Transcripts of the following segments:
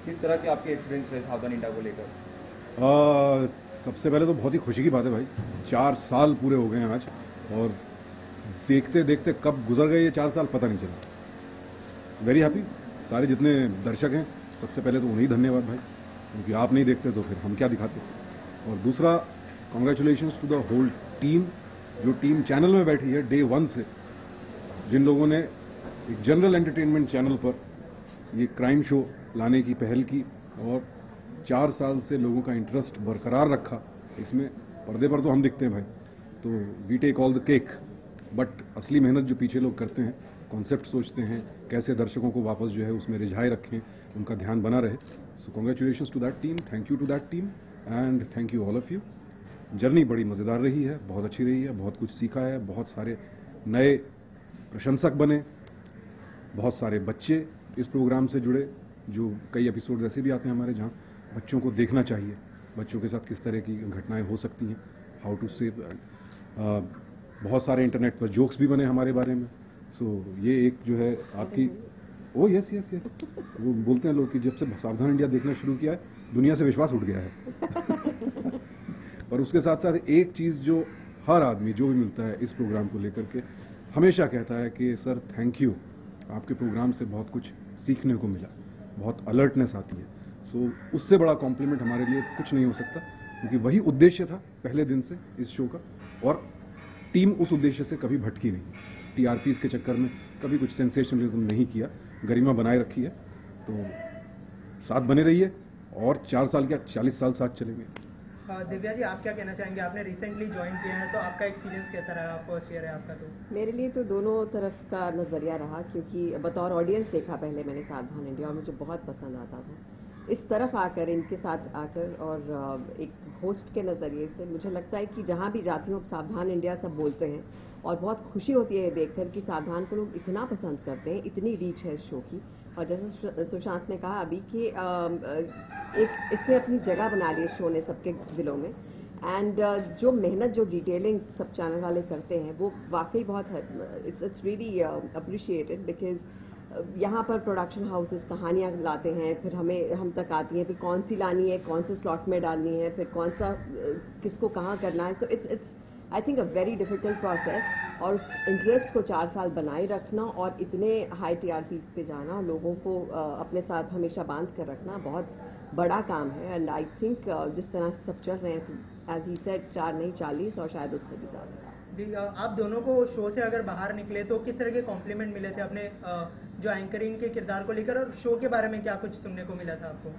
किस तरह के आपके एक्सपीरियंस रहे सावधान इंडिया को लेकर? सबसे पहले तो बहुत ही खुशी की बात है भाई, 4 साल पूरे हो गए हैं आज, और देखते देखते कब गुजर गए ये 4 साल पता नहीं चला। Very happy. सारे जितने दर्शक हैं, सबसे पहले तो उन्हें धन्यवाद भाई, क्योंकि आप नहीं देखते तो फिर हम क्या दिखाते। और दूसरा, congratulations to the whole team, जो टीम चैनल में बैठी है डे 1 से, जिन लोगों ने एक जनरल एंटरटेनमेंट चैनल पर ये क्राइम शो लाने की पहल की और 4 साल से लोगों का इंटरेस्ट बरकरार रखा। इसमें पर्दे पर तो हम दिखते हैं भाई, तो we take all the cake, but असली मेहनत जो पीछे लोग करते हैं, कॉन्सेप्ट सोचते हैं, कैसे दर्शकों को वापस जो है उसमें रिझाए रखें, उनका ध्यान बना रहे। So congratulations to that team, thank you to that team, and thank you all of you. Journey बड़ी मज़ेदार रही है, बहुत अच्छी रही है, बहुत कुछ सीखा है, बहुत सारे नए प्रशंसक बने, बहुत सारे बच्चे इस प्रोग्राम से जुड़े। जो कई एपिसोड ऐसे भी आते हैं हमारे जहाँ बच्चों को देखना चाहिए, बच्चों के साथ किस तरह की घटनाएं हो सकती हैं, हाउ टू सेव। बहुत सारे इंटरनेट पर जोक्स भी बने हमारे बारे में। सो ये एक जो है आपकी, ओ यस यस यस, वो बोलते हैं लोग कि जब से सावधान इंडिया देखना शुरू किया है दुनिया से विश्वास उठ गया है। पर उसके साथ साथ एक चीज़ जो हर आदमी जो भी मिलता है इस प्रोग्राम को लेकर के हमेशा कहता है कि सर थैंक यू, आपके प्रोग्राम से बहुत कुछ सीखने को मिला, बहुत अलर्टनेस आती है। सो उससे बड़ा कॉम्प्लीमेंट हमारे लिए कुछ नहीं हो सकता, क्योंकि वही उद्देश्य था पहले दिन से इस शो का, और टीम उस उद्देश्य से कभी भटकी नहीं। टीआरपीज के चक्कर में कभी कुछ सेंसेशनलिज्म नहीं किया, गरिमा बनाए रखी है। तो साथ बने रहिए, और 4 साल क्या 40 साल साथ चलेंगे। दिव्या जी, आप क्या कहना चाहेंगे? आपने रिसेंटली ज्वाइन किया है, तो आपका एक्सपीरियंस कैसा रहा? फर्स्ट ईयर है आपका। तो मेरे लिए तो दोनों तरफ का नज़रिया रहा, क्योंकि बतौर ऑडियंस देखा पहले मैंने सावधान इंडिया, और मुझे बहुत पसंद आता था। इस तरफ आकर, इनके साथ आकर, और एक होस्ट के नज़रिए से मुझे लगता है कि जहाँ भी जाती हूँ सावधान इंडिया सब बोलते हैं, और बहुत खुशी होती है ये देखकर कि सावधान को लोग इतना पसंद करते हैं, इतनी रीच है इस शो की। और जैसे सुशांत ने कहा अभी कि एक इसने अपनी जगह बना ली इस शो ने सबके दिलों में। एंड जो मेहनत, जो डिटेलिंग सब चैनल वाले करते हैं, वो वाकई बहुत इट्स रियली अप्रिशिएटेड, बिकॉज यहाँ पर प्रोडक्शन हाउसेस कहानियाँ लाते हैं, फिर हम तक आती हैं, फिर कौन सी लानी है, कौन से स्लॉट में डालनी है, फिर कौन सा किसको कहाँ करना है। So it's I think a very difficult process, और उस इंटरेस्ट को 4 साल बनाए रखना और इतने हाई टीआरपीज़ पे जाना और लोगों को अपने साथ हमेशा बांध कर रखना बहुत बड़ा काम है। एंड आई थिंक जिस तरह से सब चल रहे हैं, तो एज ही सेड 4 नहीं 40 और शायद उससे भी ज़्यादा। जी, आप दोनों को शो से अगर बाहर निकले तो किस तरह के कॉम्प्लीमेंट मिले थे अपने जो एंकरिंग के किरदार को लेकर, और शो के बारे में क्या कुछ सुनने को मिला था आपको,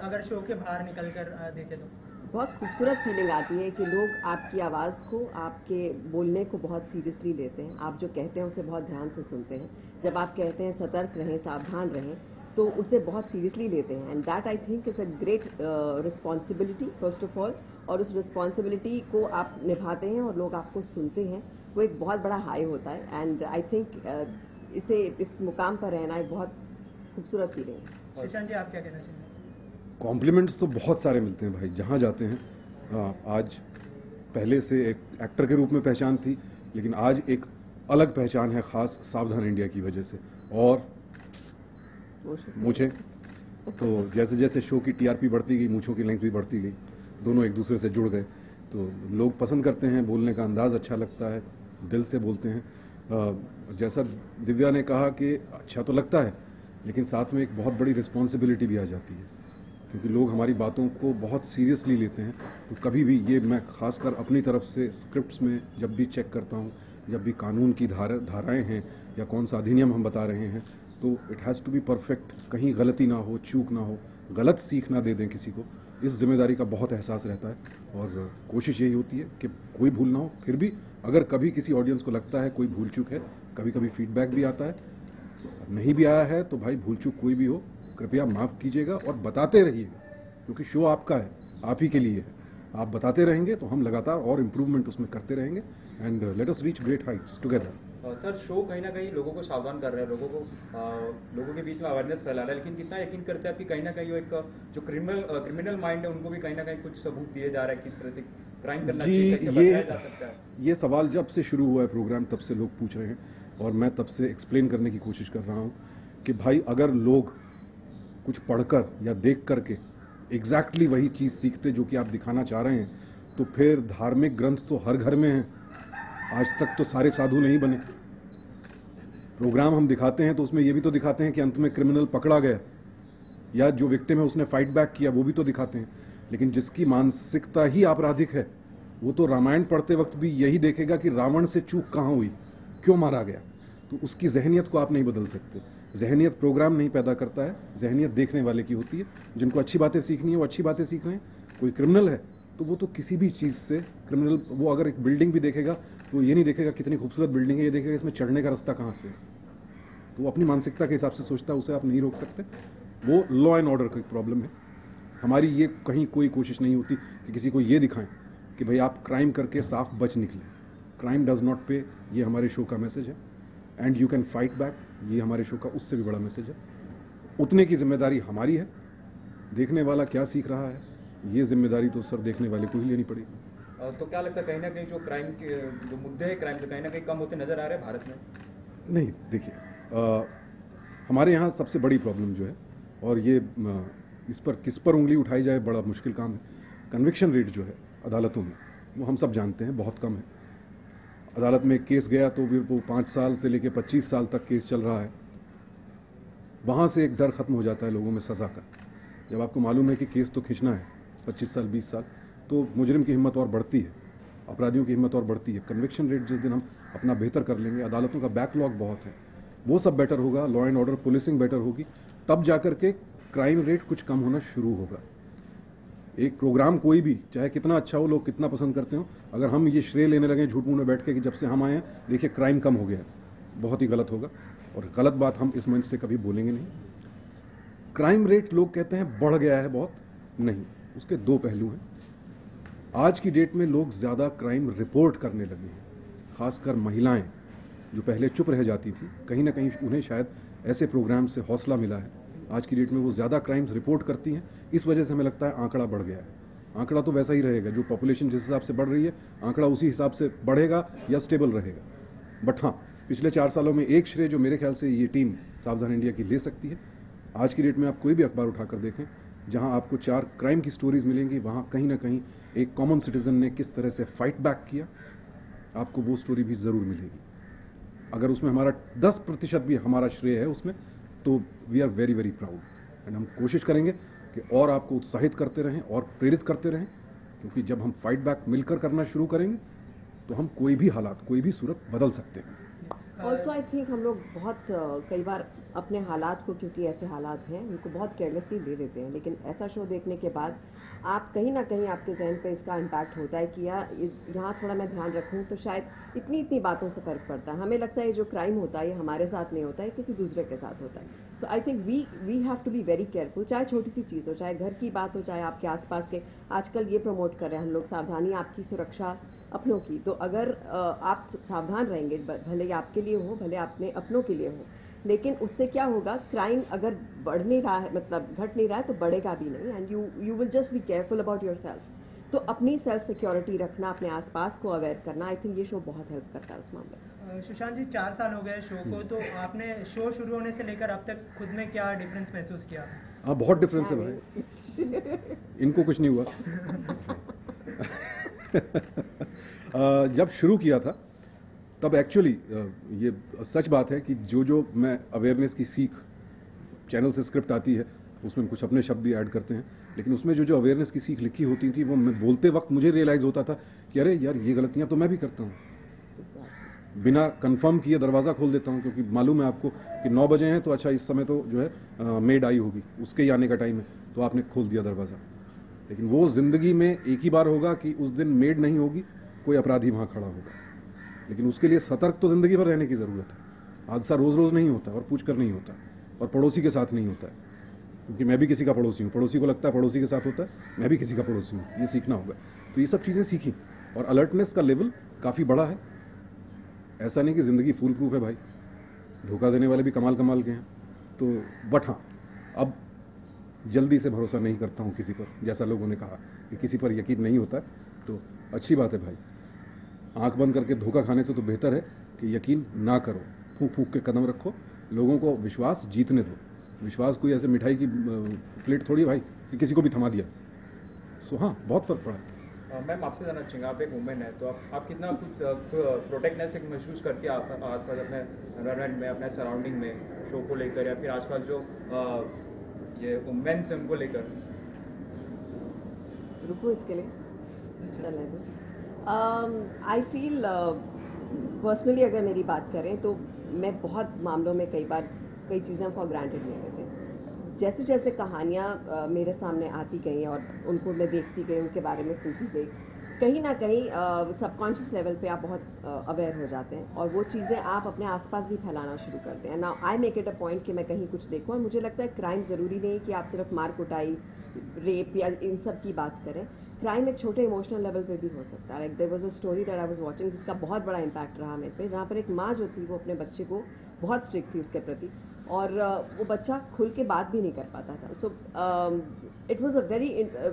अगर शो के बाहर निकल कर देखे तो? बहुत खूबसूरत फीलिंग आती है कि लोग आपकी आवाज़ को, आपके बोलने को बहुत सीरियसली लेते हैं। आप जो कहते हैं उसे बहुत ध्यान से सुनते हैं। जब आप कहते हैं सतर्क रहें, सावधान रहें, तो उसे बहुत सीरियसली लेते हैं। And that I think is a great responsibility first of all, और उस रिस्पॉन्सिबिलिटी को आप निभाते हैं और लोग आपको सुनते हैं, वो एक बहुत बड़ा हाई होता है। एंड आई थिंक इस मुकाम पर रहना एक बहुत खूबसूरत फीलिंग है। सुशांत जी, आप क्या कहना चाहिए? कॉम्प्लीमेंट्स तो बहुत सारे मिलते हैं भाई, जहाँ जाते हैं। आज पहले से एक एक्टर के रूप में पहचान थी, लेकिन आज एक अलग पहचान है, ख़ास सावधान इंडिया की वजह से। और मूछें, तो जैसे जैसे शो की टीआरपी बढ़ती गई, मूछों की लेंथ भी बढ़ती गई, दोनों एक दूसरे से जुड़ गए। तो लोग पसंद करते हैं, बोलने का अंदाज़ अच्छा लगता है, दिल से बोलते हैं। जैसा दिव्या ने कहा कि अच्छा तो लगता है, लेकिन साथ में एक बहुत बड़ी रिस्पॉन्सिबिलिटी भी आ जाती है, क्योंकि लोग हमारी बातों को बहुत सीरियसली लेते हैं। तो कभी भी ये मैं खासकर अपनी तरफ से स्क्रिप्ट्स में जब भी चेक करता हूँ, जब भी कानून की धाराएं हैं या कौन सा अधिनियम हम बता रहे हैं, तो it has to be perfect, कहीं गलती ना हो, चूक ना हो, गलत सीख ना दे दें किसी को। इस जिम्मेदारी का बहुत एहसास रहता है, और कोशिश यही होती है कि कोई भूल ना हो। फिर भी अगर कभी किसी ऑडियंस को लगता है कोई भूल चूक है, कभी कभी फीडबैक भी आता है, नहीं भी आया है तो भाई भूल चूक कोई भी हो, कृपया माफ़ कीजिएगा और बताते रहिएगा, क्योंकि शो आपका है, आप ही के लिए है। आप बताते रहेंगे तो हम लगातार और इम्प्रूवमेंट उसमें करते रहेंगे, and let us reach great Heights together. Sir, show कहीं ना कहीं लोगों को सावधान कर रहा है, लोगों के बीच में अवेयरनेस फैला रहा है, लेकिन कितना यकीन करते हैं आप कि कहीं ना कहीं एक जो क्रिमिनल माइंड है उनको भी कहीं ना कहीं कुछ सबूत दिए जा रहा है, किस तरह से क्राइम करना चाहिए, कैसे बचाया जा सकता है? ये सवाल जब से शुरू हुआ है प्रोग्राम तब से लोग पूछ रहे हैं, और मैं तब से एक्सप्लेन करने की कोशिश कर रहा हूँ कि भाई अगर लोग कुछ पढ़कर या देख करके एग्जैक्टली वही चीज़ सीखते जो कि आप दिखाना चाह रहे हैं, तो फिर धार्मिक ग्रंथ तो हर घर में हैं। आज तक तो सारे साधु नहीं बने। प्रोग्राम हम दिखाते हैं तो उसमें ये भी तो दिखाते हैं कि अंत में क्रिमिनल पकड़ा गया, या जो विक्टिम है उसने फाइट बैक किया, वो भी तो दिखाते हैं। लेकिन जिसकी मानसिकता ही आपराधिक है, वो तो रामायण पढ़ते वक्त भी यही देखेगा कि रावण से चूक कहाँ हुई, क्यों मारा गया। तो उसकी जहनियत को आप नहीं बदल सकते। जहनियत प्रोग्राम नहीं पैदा करता है, जहनियत देखने वाले की होती है। जिनको अच्छी बातें सीखनी है वो अच्छी बातें सीख रहे हैं। कोई क्रिमिनल है तो वो तो किसी भी चीज़ से क्रिमिनल, वो अगर एक बिल्डिंग भी देखेगा तो ये नहीं देखेगा कितनी खूबसूरत बिल्डिंग है, ये देखेगा इसमें चढ़ने का रास्ता कहाँ से है। तो वो अपनी मानसिकता के हिसाब से सोचता है, उसे आप नहीं रोक सकते। वो लॉ एंड ऑर्डर का प्रॉब्लम है। हमारी ये कहीं कोई कोशिश नहीं होती कि किसी को ये दिखाएं कि भाई आप क्राइम करके साफ बच निकले। क्राइम डज नॉट पे, ये हमारे शो का मैसेज है। And you can fight back, ये हमारे शो का उससे भी बड़ा मैसेज है। उतने की जिम्मेदारी हमारी है। देखने वाला क्या सीख रहा है, ये जिम्मेदारी तो सर देखने वाले को ही लेनी पड़ेगी। तो क्या लगता है कहीं ना कहीं जो क्राइम के जो मुद्दे हैं क्राइम के कहीं ना कहीं कम होते नजर आ रहे हैं भारत में? नहीं, देखिए, हमारे यहाँ सबसे बड़ी प्रॉब्लम जो है, और ये इस पर किस पर उंगली उठाई जाए बड़ा मुश्किल काम है। कन्विक्शन रेट जो है अदालतों में, वो हम सब जानते हैं बहुत कम है। अदालत में केस गया तो फिर वो 5 साल से लेकर 25 साल तक केस चल रहा है। वहाँ से एक डर खत्म हो जाता है लोगों में सज़ा का। जब आपको मालूम है कि केस तो खींचना है 25 साल 20 साल, तो मुजरिम की हिम्मत और बढ़ती है, अपराधियों की हिम्मत और बढ़ती है। कन्विक्शन रेट जिस दिन हम अपना बेहतर कर लेंगे, अदालतों का बैकलॉग बहुत है, वो सब बेटर होगा, law and order policing better होगी, तब जाकर के क्राइम रेट कुछ कम होना शुरू होगा। एक प्रोग्राम कोई भी, चाहे कितना अच्छा हो, लोग कितना पसंद करते हो, अगर हम ये श्रेय लेने लगे झूठ मूठ में बैठ के कि जब से हम आए हैं देखिए क्राइम कम हो गया है, बहुत ही गलत होगा। और गलत बात हम इस मंच से कभी बोलेंगे नहीं। क्राइम रेट लोग कहते हैं बढ़ गया है बहुत, नहीं, उसके 2 पहलू हैं। आज की डेट में लोग ज़्यादा क्राइम रिपोर्ट करने लगे हैं, खासकर महिलाएं जो पहले चुप रह जाती थी, कहीं ना कहीं उन्हें शायद ऐसे प्रोग्राम से हौसला मिला है। आज की डेट में वो ज़्यादा क्राइम्स रिपोर्ट करती हैं, इस वजह से हमें लगता है आंकड़ा बढ़ गया है। आंकड़ा तो वैसा ही रहेगा, जो पॉपुलेशन जिस हिसाब से बढ़ रही है आंकड़ा उसी हिसाब से बढ़ेगा या स्टेबल रहेगा। बट हाँ, पिछले 4 सालों में एक श्रेय जो मेरे ख्याल से ये टीम सावधान इंडिया की ले सकती है। आज की डेट में आप कोई भी अखबार उठाकर देखें, जहां आपको 4 क्राइम की स्टोरीज मिलेंगी, वहां कहीं ना कहीं एक कॉमन सिटीजन ने किस तरह से फाइट बैक किया, आपको वो स्टोरी भी ज़रूर मिलेगी। अगर उसमें हमारा 10% भी हमारा श्रेय है उसमें, तो we are very very proud. And हम कोशिश करेंगे कि और आपको उत्साहित करते रहें और प्रेरित करते रहें, क्योंकि जब हम फाइट बैक मिलकर करना शुरू करेंगे तो हम कोई भी हालात, कोई भी सूरत बदल सकते हैं। ऑल्सो आई थिंक हम लोग बहुत कई बार अपने हालात को, क्योंकि ऐसे हालात हैं, उनको बहुत केयरलेसली ले लेते हैं। लेकिन ऐसा शो देखने के बाद आप कहीं ना कहीं आपके जहन पे इसका इम्पैक्ट होता है कि यहाँ थोड़ा मैं ध्यान रखूँ तो शायद इतनी बातों से फ़र्क पड़ता है। हमें लगता है जो क्राइम होता है ये हमारे साथ नहीं होता है, किसी दूसरे के साथ होता है। So I think we have to be very careful, चाहे छोटी सी चीज़ हो, चाहे घर की बात हो, चाहे आपके आसपास के। आजकल ये प्रमोट कर रहे हैं हम लोग, सावधानी आपकी सुरक्षा अपनों की। तो अगर आप सावधान रहेंगे, भले ही आपके लिए हो, भले अपने अपनों के लिए हो, लेकिन उससे क्या होगा, क्राइम अगर बढ़ नहीं रहा है, मतलब घट नहीं रहा है, तो बढ़ेगा भी नहीं। And you will just be careful about your self. तो अपनी सेल्फ सिक्योरिटी रखना, अपने आसपास को अवेयर करना, आई थिंक ये शो बहुत हेल्प करता है उस मामले में। सुशांत जी, 4 साल हो गए शो को, तो आपने शो शुरू होने से लेकर अब तक खुद में क्या डिफरेंस महसूस किया? हाँ, बहुत डिफरेंस है भाई। इनको कुछ नहीं हुआ। जब शुरू किया था तब एक्चुअली ये सच बात है कि जो मैं अवेयरनेस की सीख, चैनल से स्क्रिप्ट आती है उसमें कुछ अपने शब्द भी ऐड करते हैं, लेकिन उसमें जो अवेयरनेस की सीख लिखी होती थी वो मैं बोलते वक्त मुझे रियलाइज़ होता था कि अरे यार, ये गलतियाँ तो मैं भी करता हूँ। बिना कंफर्म किए दरवाज़ा खोल देता हूँ, क्योंकि मालूम है आपको कि 9 बजे हैं तो अच्छा इस समय तो जो है मेड आई होगी, उसके ही आने का टाइम है, तो आपने खोल दिया दरवाज़ा। लेकिन वो ज़िंदगी में एक ही बार होगा कि उस दिन मेड नहीं होगी, कोई अपराधी वहाँ खड़ा होगा। लेकिन उसके लिए सतर्क तो ज़िंदगी भर रहने की ज़रूरत है। हादसा रोज़ रोज़ नहीं होता और पूछ कर नहीं होता, और पड़ोसी के साथ नहीं होता है, क्योंकि मैं भी किसी का पड़ोसी हूँ। पड़ोसी को लगता है पड़ोसी के साथ होता है, मैं भी किसी का पड़ोसी हूँ। ये सीखना होगा। तो ये सब चीज़ें सीखी, और अलर्टनेस का लेवल काफ़ी बड़ा है। ऐसा नहीं कि ज़िंदगी फूल प्रूफ है भाई, धोखा देने वाले भी कमाल के हैं। तो बट हाँ, अब जल्दी से भरोसा नहीं करता हूँ किसी पर। जैसा लोगों ने कहा कि किसी पर यकीन नहीं होता, तो अच्छी बात है भाई। आंख बंद करके धोखा खाने से तो बेहतर है कि यकीन ना करो, फूंक फूंक के कदम रखो, लोगों को विश्वास जीतने दो। विश्वास कोई ऐसे मिठाई की प्लेट थोड़ी भाई कि किसी को भी थमा दिया। सो हाँ, बहुत फ़र्क पड़ा है। मैम आपसे जानना चाहेंगे, आप एक वुमेन है तो आप कितना कुछ प्रोटेक्टनेस एक महसूस करती है आसपास अपने एनवायरनमेंट में, अपने सराउंडिंग में, शो को लेकर या फिर आसपास जो ये वुमेन्स हैं उनको लेकर? रुको इसके लिए चलने दो। आई फील पर्सनली अगर मेरी बात करें तो मैं बहुत मामलों में कई चीज़ें फॉर ग्रांटेड ले लेते हैं। जैसे जैसे कहानियाँ मेरे सामने आती गई और उनको मैं देखती गई, उनके बारे में सुनती गई, कहीं ना कहीं सबकॉन्शियस लेवल पे आप बहुत अवेयर हो जाते हैं और वो चीज़ें आप अपने आसपास भी फैलाना शुरू करते हैं। Now I make it a point कि मैं कहीं कुछ देखूँ, और मुझे लगता है क्राइम ज़रूरी नहीं कि आप सिर्फ मार कुटाई, रेप या इन सब की बात करें। क्राइम एक छोटे इमोशनल लेवल पे भी हो सकता है। Like there was a story that I was watching जिसका बहुत बड़ा इम्पैक्ट रहा मेरे पे, जहाँ पर एक माँ जो थी वो अपने बच्चे को बहुत स्ट्रिक्ट थी उसके प्रति, और वो बच्चा खुल के बात भी नहीं कर पाता था। So it was a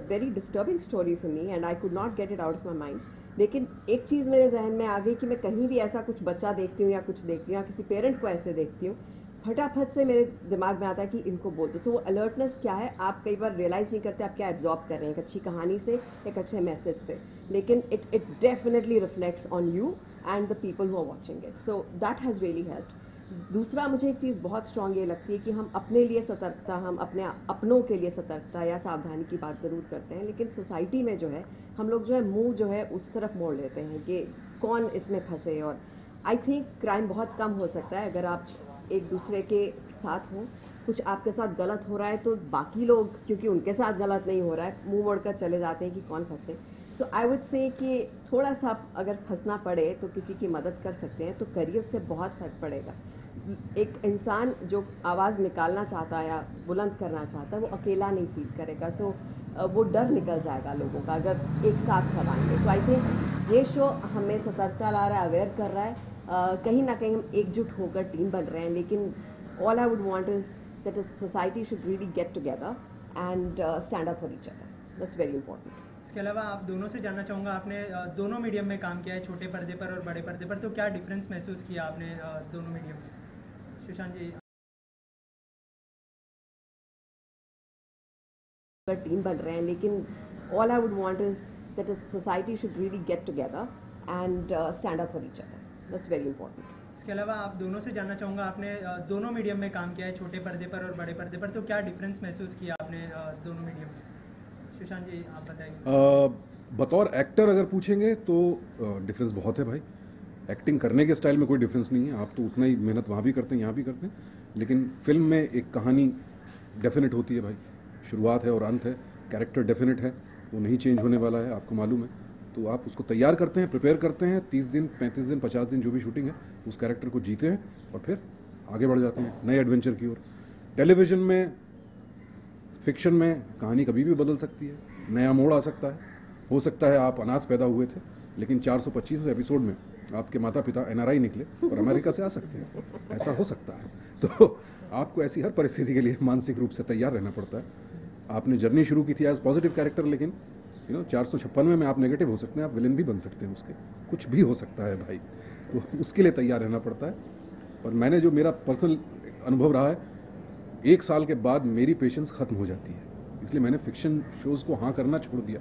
very disturbing story for me and I could not get it out of my mind. लेकिन एक चीज़ मेरे जहन में आ गई कि मैं कहीं भी ऐसा कुछ बच्चा देखती हूँ या कुछ देखती हूँ या किसी पेरेंट को ऐसे देखती हूँ, फटाफट से मेरे दिमाग में आता है कि इनको बोल दो। सो वो अलर्टनेस क्या है, आप कई बार रियलाइज़ नहीं करते आप क्या एब्जॉर्ब कर रहे हैं एक अच्छी कहानी से, एक अच्छे मैसेज से, लेकिन it definitely reflects on you and the people who are watching it. So that has really helped. दूसरा, मुझे एक चीज़ बहुत स्ट्रॉन्ग ये लगती है कि हम अपने लिए सतर्कता, हम अपनों के लिए सतर्कता या सावधानी की बात ज़रूर करते हैं, लेकिन सोसाइटी में जो है हम लोग जो है मुंह जो है उस तरफ मोड़ लेते हैं कि कौन इसमें फंसे। और आई थिंक क्राइम बहुत कम हो सकता है अगर आप एक दूसरे के साथ हों। कुछ आपके साथ गलत हो रहा है तो बाकी लोग, क्योंकि उनके साथ गलत नहीं हो रहा है, मुंह मोड़कर चले जाते हैं कि कौन फंसे। सो आई वुड से कि थोड़ा सा अगर फंसना पड़े तो किसी की मदद कर सकते हैं तो करिए, उससे बहुत फ़र्क पड़ेगा। एक इंसान जो आवाज़ निकालना चाहता है या बुलंद करना चाहता है वो अकेला नहीं फील करेगा। सो वो डर निकल जाएगा लोगों का अगर एक साथ सब आएंगे। सो आई थिंक ये शो हमें सतर्कता ला रहा है, अवेयर कर रहा है। कहीं ना कहीं हम एकजुट होकर टीम बन रहे हैं, लेकिन all I would want is that society should really get together and stand up for each other. That's very important. इसके अलावा आप दोनों से जानना चाहूँगा, आपने दोनों मीडियम में काम किया है, छोटे पर्दे पर और बड़े पर्दे पर, तो क्या डिफरेंस महसूस किया आपने दोनों मीडियम में? सुशांत जी। टीम बन रहे हैं, लेकिन all I would want is that society should really get together and stand up for each other. That's very important. इसके अलावा आप दोनों से जानना चाहूँगा, आपने दोनों मीडियम में काम किया है, छोटे पर्दे पर और बड़े पर्दे पर, तो क्या डिफरेंस महसूस किया आपने दोनों मीडियम में? सुशांत जी आप बताइए। बतौर एक्टर अगर पूछेंगे तो डिफरेंस बहुत है भाई। एक्टिंग करने के स्टाइल में कोई डिफरेंस नहीं है, आप तो उतना ही मेहनत वहाँ भी करते हैं यहाँ भी करते हैं, लेकिन फिल्म में एक कहानी डेफिनेट होती है भाई, शुरुआत है और अंत है, कैरेक्टर डेफिनेट है, वो नहीं चेंज होने वाला है, आपको मालूम है। तो आप उसको तैयार करते हैं, प्रिपेयर करते हैं, 30 दिन 35 दिन 50 दिन जो भी शूटिंग है उस कैरेक्टर को जीते हैं और फिर आगे बढ़ जाते हैं नए एडवेंचर की ओर। टेलीविज़न में, फिक्शन में कहानी कभी भी बदल सकती है, नया मोड़ आ सकता है। हो सकता है आप अनाथ पैदा हुए थे लेकिन 425 एपिसोड में आपके माता पिता NRI निकले और अमेरिका से आ सकते हैं, ऐसा हो सकता है। तो आपको ऐसी हर परिस्थिति के लिए मानसिक रूप से तैयार रहना पड़ता है। आपने जर्नी शुरू की थी एज पॉजिटिव कैरेक्टर, लेकिन 456 में आप नेगेटिव हो सकते हैं, आप विलन भी बन सकते हैं, उसके कुछ भी हो सकता है भाई, तो उसके लिए तैयार रहना पड़ता है। और मैंने जो मेरा पर्सनल अनुभव रहा है, 1 साल के बाद मेरी पेशेंस ख़त्म हो जाती है, इसलिए मैंने फिक्शन शोज़ को हाँ करना छोड़ दिया।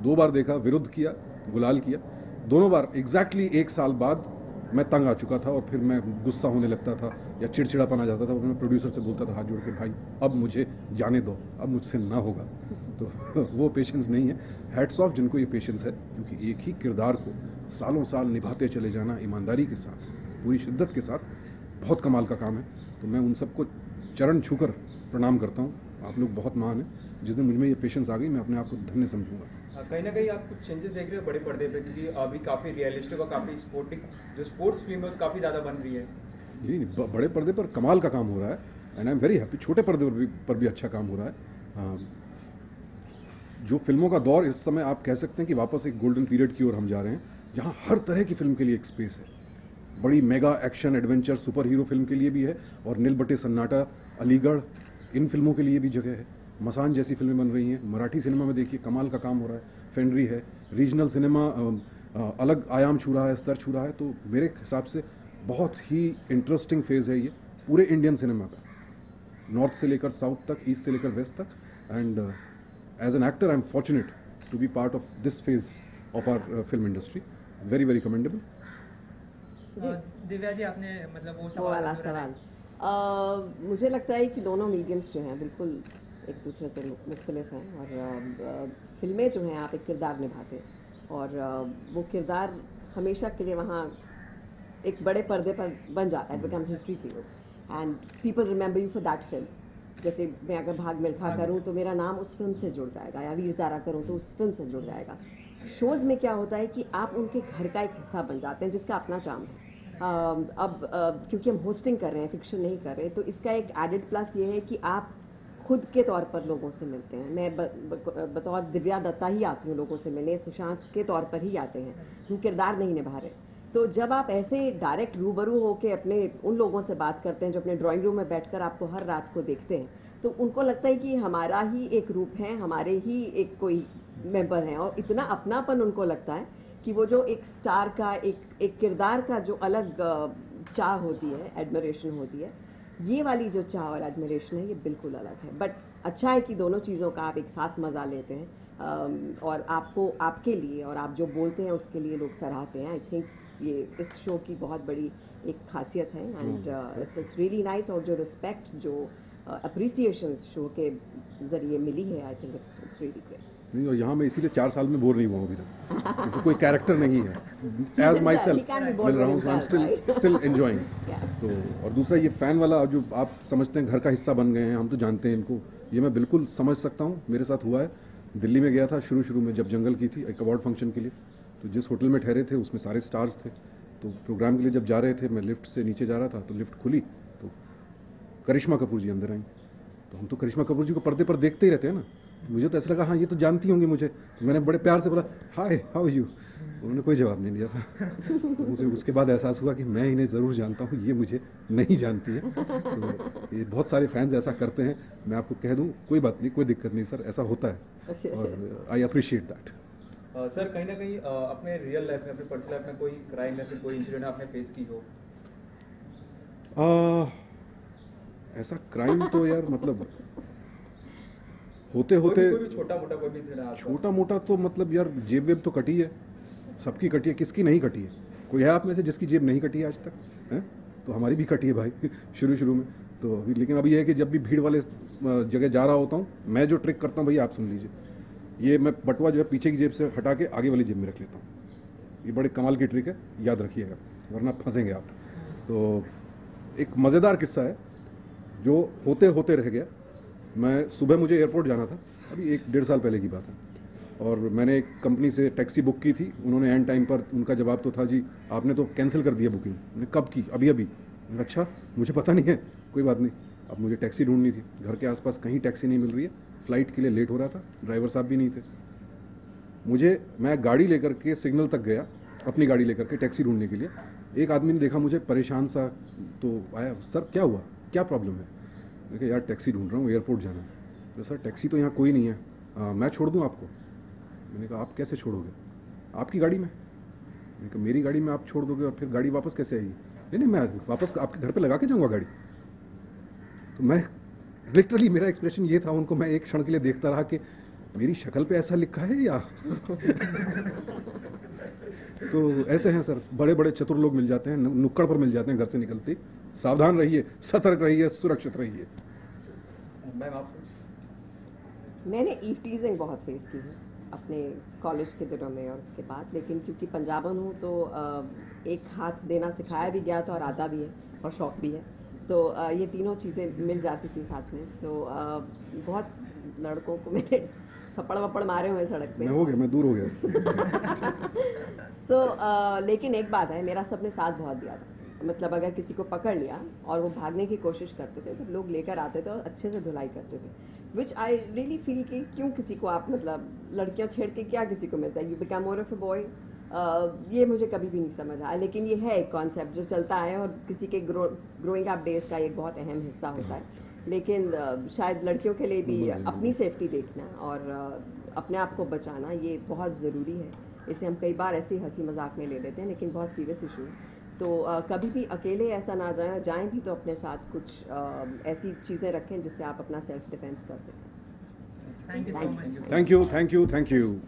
2 बार देखा, विरुद्ध किया, गुलाल किया, दोनों बार एग्जैक्टली 1 साल बाद मैं तंग आ चुका था और फिर मैं गुस्सा होने लगता था या चिड़चिड़ापन आ जाता था। मैं प्रोड्यूसर से बोलता था हाथ जोड़ के, भाई अब मुझे जाने दो, अब मुझसे ना होगा। तो वो पेशेंस नहीं है। हैट्स ऑफ जिनको ये पेशेंस है, क्योंकि एक ही किरदार को सालों साल निभाते चले जाना ईमानदारी के साथ, पूरी शिद्दत के साथ, बहुत कमाल का काम है। तो मैं उन सबको चरण छूकर प्रणाम करता हूँ। आप लोग बहुत महान हैं। जिस दिन मुझमें ये पेशेंस आ गई, मैं अपने आप को धन्य समझूंगा। कहीं ना कहीं आप कुछ चेंजेस देख रहे हो बड़े पर्दे पे, क्योंकि अभी काफ़ी रियलिस्टिक और काफ़ी स्पोर्टिक जो स्पोर्ट्स फिल्म है काफ़ी ज़्यादा बन रही है। जी, बड़े पर्दे पर कमाल का काम हो रहा है and I am very happy. छोटे पर्दे पर भी अच्छा काम हो रहा है। जो फिल्मों का दौर इस समय आप कह सकते हैं कि वापस एक गोल्डन पीरियड की ओर हम जा रहे हैं, जहाँ हर तरह की फिल्म के लिए एक स्पेस है। बड़ी mega action adventure super hero film के लिए भी है और नील बटे सन्नाटा, अलीगढ़, इन फिल्मों के लिए भी जगह है। मसान जैसी फिल्में बन रही हैं। मराठी सिनेमा में देखिए कमाल का काम हो रहा है, फेंड्री है। रीजनल सिनेमा अलग आयाम छू रहा है, स्तर छू रहा है। तो मेरे हिसाब से बहुत ही इंटरेस्टिंग फेज़ है ये पूरे इंडियन सिनेमा का। नॉर्थ से लेकर साउथ तक, ईस्ट से लेकर वेस्ट तक, and as an actor I am fortunate to be part of this phase of our film industry. Very very commendable. Divya ji, आपने मतलब वो वाला सवाल, मुझे लगता है कि दोनों मीडियम्स जो हैं बिल्कुल एक दूसरे से मुख्तलिफ हैं, और फिल्में जो हैं आप एक किरदार निभाते हैं, और वो किरदार हमेशा के लिए वहाँ एक बड़े पर्दे पर बन जाता है. It becomes history for you and people remember you for that film. जैसे मैं अगर भाग मिल्खा करूँ तो मेरा नाम उस फिल्म से जुड़ जाएगा, या वीर ज़ारा करूँ तो उस फिल्म से जुड़ जाएगा. शोज़ में क्या होता है कि आप उनके घर का एक हिस्सा बन जाते हैं जिसका अपना चार्म है. क्योंकि हम होस्टिंग कर रहे हैं, फिक्शन नहीं कर रहे, तो इसका एक एडेड प्लस ये है कि आप खुद के तौर पर लोगों से मिलते हैं. मैं बतौर दिव्या दत्ता ही आती हूँ लोगों से मिलने, सुशांत के तौर पर ही आते हैं, हम किरदार नहीं निभा रहे. तो जब आप ऐसे डायरेक्ट रूबरू होकर अपने उन लोगों से बात करते हैं जो अपने ड्राइंग रूम में बैठकर आपको हर रात को देखते हैं, तो उनको लगता है कि हमारा ही एक रूप है, हमारे ही एक कोई मेंबर हैं, और इतना अपनापन उनको लगता है कि वो जो एक स्टार का एक किरदार का जो अलग चाह होती है, एडमिरेशन होती है, ये वाली जो चाह और एडमिरेशन है ये बिल्कुल अलग है. बट अच्छा है कि दोनों चीज़ों का आप एक साथ मज़ा लेते हैं, और आपको आपके लिए और आप जो बोलते हैं उसके लिए लोग सराहते हैं. आई थिंक ये इस शो की बहुत बड़ी एक खासियत है, एंड इट्स रियली नाइस. और जो रिस्पेक्ट, जो अप्रिसिएशन शो के ज़रिए मिली है, I think it's really great. नहीं, और यहाँ मैं इसीलिए 4 साल में बोर नहीं हुआ हूँ अभी तक, क्योंकि कोई कैरेक्टर नहीं है. एज माई सेल्फ मिल रहा हूँ, सो आई एम स्टिल एंजॉइंग. तो और दूसरा ये फ़ैन वाला जो आप समझते हैं घर का हिस्सा बन गए हैं, हम तो जानते हैं इनको, ये मैं बिल्कुल समझ सकता हूँ. मेरे साथ हुआ है. दिल्ली में गया था शुरू में जब जंगल की थी एक अवार्ड फंक्शन के लिए, तो जिस होटल में ठहरे थे उसमें सारे स्टार्स थे. तो प्रोग्राम के लिए जब जा रहे थे, मैं लिफ्ट से नीचे जा रहा था, तो लिफ्ट खुली तो करिश्मा कपूर जी अंदर आई. तो हम तो करिश्मा कपूर जी को पर्दे पर देखते ही रहते हैं ना, तो मुझे तो ऐसा लगा हाँ ये तो जानती होंगी मुझे. तो मैंने बड़े प्यार से बोला हाय हाउ यू. उन्होंने कोई जवाब नहीं दिया था. तो मुझे उसके बाद एहसास हुआ कि मैं इन्हें ज़रूर जानता हूँ, ये मुझे नहीं जानती है. तो ये बहुत सारे फैंस ऐसा करते हैं. मैं आपको कह दूँ कोई बात नहीं, कोई दिक्कत नहीं सर, ऐसा होता है, और आई अप्रिशिएट दैट. सर कहीं ना कहीं अपने रियल लाइफ में, अपने पर्सनल लाइफ में कोई क्राइम या फिर कोई इंसिडेंट आपने फेस की हो? ऐसा क्राइम तो यार मतलब होते छोटा मोटा कोई भी इंसिडेंट? छोटा मोटा तो मतलब यार जेब वेब तो कटी है, सबकी कटी है, किसकी नहीं कटी है? कोई है आप में से जिसकी जेब नहीं कटी है आज तक? हैं? तो हमारी भी कटी है भाई शुरू में तो अभी. लेकिन अभी यह है कि जब भी भीड़ वाले जगह जा रहा होता हूँ, मैं जो ट्रिक करता हूँ भैया आप सुन लीजिए. ये मैं बटुआ जो है पीछे की जेब से हटा के आगे वाली जेब में रख लेता हूँ. ये बड़े कमाल की ट्रिक है, याद रखिएगा वरना फंसेंगे आप. तो एक मज़ेदार किस्सा है जो होते रह गया. मैं सुबह मुझे एयरपोर्ट जाना था, अभी 1-1.5 साल पहले की बात है, और मैंने एक कंपनी से टैक्सी बुक की थी. उन्होंने एंड टाइम पर उनका जवाब तो था जी आपने तो कैंसिल कर दिया बुकिंग. मैंने कब की? अभी. अच्छा मुझे पता नहीं है, कोई बात नहीं. अब मुझे टैक्सी ढूंढनी थी, घर के आसपास कहीं टैक्सी नहीं मिल रही है, फ्लाइट के लिए लेट हो रहा था, ड्राइवर साहब भी नहीं थे. मैं गाड़ी लेकर के सिग्नल तक गया, अपनी गाड़ी लेकर के टैक्सी ढूंढने के लिए. एक आदमी ने देखा मुझे परेशान सा, तो आया, सर क्या हुआ, क्या प्रॉब्लम है? मैं कहा यार टैक्सी ढूंढ रहा हूँ, एयरपोर्ट जाना है. तो सर टैक्सी तो यहाँ कोई नहीं है, मैं छोड़ दूँ आपको? मैंने कहा आप कैसे छोड़ोगे, आपकी गाड़ी में? मैंने कहा मेरी गाड़ी में आप छोड़ दोगे और फिर गाड़ी वापस कैसे आएगी? नहीं मैं वापस आपके घर पे लगा के जाऊँगा गाड़ी. तो मैं लिटरली, मेरा एक्सप्रेशन ये था, उनको मैं एक क्षण के लिए देखता रहा कि मेरी शक्ल पे ऐसा लिखा है या तो ऐसे हैं सर, बड़े बड़े चतुर लोग मिल जाते हैं, नुक्कड़ पर मिल जाते हैं घर से निकलते. सावधान रहिए, सतर्क रहिए, सुरक्षित रहिए. मैम आप? मैंने ईव टीजिंग बहुत फेस की है अपने कॉलेज के दिनों में और उसके बाद, लेकिन क्योंकि पंजाबन हूँ तो एक हाथ देना सिखाया भी गया था और आता भी है और शौक भी है. तो ये तीनों चीज़ें मिल जाती थी साथ में. तो बहुत लड़कों को मैंने थप्पड़ वप्पड़ मारे हुए सड़क पे. मैं दूर हो गया. लेकिन एक बात है, मेरा सबने साथ बहुत दिया था. मतलब अगर किसी को पकड़ लिया और वो भागने की कोशिश करते थे, सब लोग लेकर आते थे और अच्छे से धुलाई करते थे. विच आई रियली फील कि क्यों किसी को आप मतलब लड़कियां छेड़ के क्या किसी को मिलता है? You become more of a boy. ये मुझे कभी भी नहीं समझ आया, लेकिन ये है एक कॉन्सेप्ट जो चलता है और किसी के ग्रोइंग अप डेज का एक बहुत अहम हिस्सा होता है. लेकिन शायद लड़कियों के लिए भी अपनी सेफ्टी देखना और अपने आप को बचाना ये बहुत ज़रूरी है. इसे हम कई बार ऐसे हंसी मजाक में ले लेते हैं, लेकिन बहुत सीरियस इशू है. तो कभी भी अकेले ऐसा ना जाए, जाएं भी तो अपने साथ कुछ ऐसी चीज़ें रखें जिससे आप अपना सेल्फ डिफेंस कर सकें। Thank you so much. Thank you, thank you, thank you.